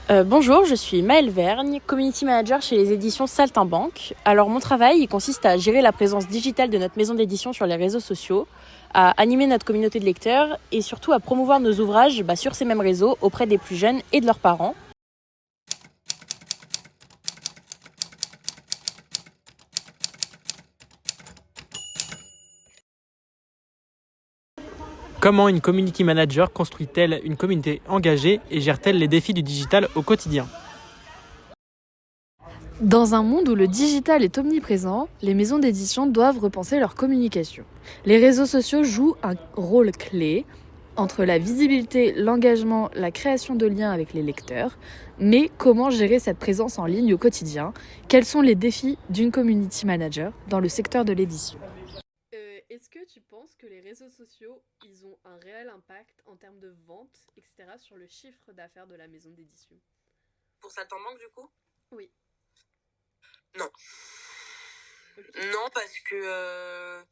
Bonjour, je suis Maëlle Vergne, Community Manager chez les éditions Saltimbanque. Alors mon travail, il consiste à gérer la présence digitale de notre maison d'édition sur les réseaux sociaux, à animer notre communauté de lecteurs et surtout à promouvoir nos ouvrages sur ces mêmes réseaux auprès des plus jeunes et de leurs parents. Comment une community manager construit-elle une communauté engagée et gère-t-elle les défis du digital au quotidien ? Dans un monde où le digital est omniprésent, les maisons d'édition doivent repenser leur communication. Les réseaux sociaux jouent un rôle clé entre la visibilité, l'engagement, la création de liens avec les lecteurs. Mais comment gérer cette présence en ligne au quotidien ? Quels sont les défis d'une community manager dans le secteur de l'édition ? Est-ce que tu penses que les réseaux sociaux, ils ont un réel impact en termes de vente, etc., sur le chiffre d'affaires de la maison d'édition ? Pour Saltimbanque, du coup ? Oui. Non. Okay. Non, parce que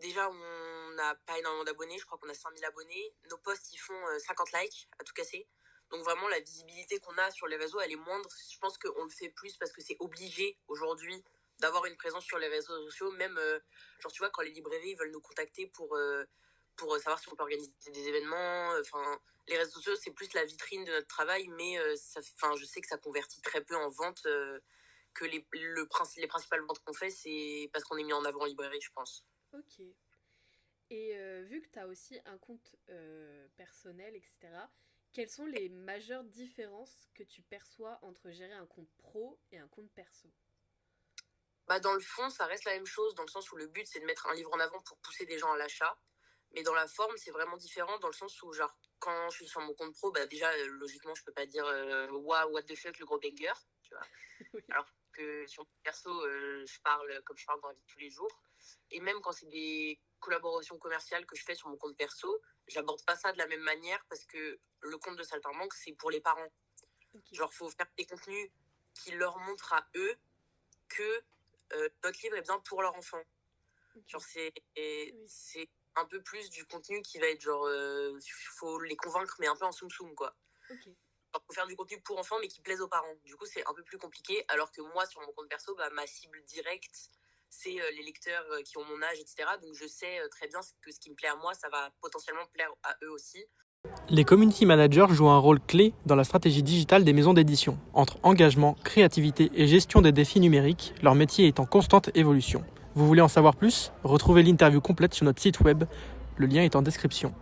déjà, on n'a pas énormément d'abonnés. Je crois qu'on a 5000 abonnés. Nos posts, ils font 50 likes à tout casser. Donc vraiment, la visibilité qu'on a sur les réseaux, elle est moindre. Je pense qu'on le fait plus parce que c'est obligé aujourd'hui d'avoir une présence sur les réseaux sociaux. Même, genre, tu vois, quand les librairies veulent nous contacter pour savoir si on peut organiser des événements. Les réseaux sociaux, c'est plus la vitrine de notre travail, mais je sais que ça convertit très peu en vente. Que les principales ventes qu'on fait, c'est parce qu'on est mis en avant en librairie, je pense. Ok. Et vu que tu as aussi un compte personnel, etc., quelles sont les majeures différences que tu perçois entre gérer un compte pro et un compte perso ? Dans le fond, ça reste la même chose, dans le sens où le but, c'est de mettre un livre en avant pour pousser des gens à l'achat. Mais dans la forme, c'est vraiment différent, dans le sens où, genre, quand je suis sur mon compte pro, déjà, logiquement, je peux pas dire wow, what the fuck, le gros banger, tu vois. Oui. Alors que sur mon perso, je parle comme je parle dans la vie de tous les jours. Et même quand c'est des collaborations commerciales que je fais sur mon compte perso, j'aborde pas ça de la même manière, parce que le compte de Saltimbanque, c'est pour les parents. Okay. Genre, faut faire des contenus qui leur montrent à eux que notre livre est bien pour leur enfant. Okay. Genre, c'est un peu plus du contenu qui va être genre, faut les convaincre, mais un peu en soum-soum, quoi. Ok. Alors, faut faire du contenu pour enfants, mais qui plaise aux parents. Du coup, c'est un peu plus compliqué, alors que moi, sur mon compte perso, ma cible directe, c'est les lecteurs qui ont mon âge, etc. Donc, je sais très bien que ce qui me plaît à moi, ça va potentiellement plaire à eux aussi. Les community managers jouent un rôle clé dans la stratégie digitale des maisons d'édition. Entre engagement, créativité et gestion des défis numériques, leur métier est en constante évolution. Vous voulez en savoir plus ? Retrouvez l'interview complète sur notre site web. Le lien est en description.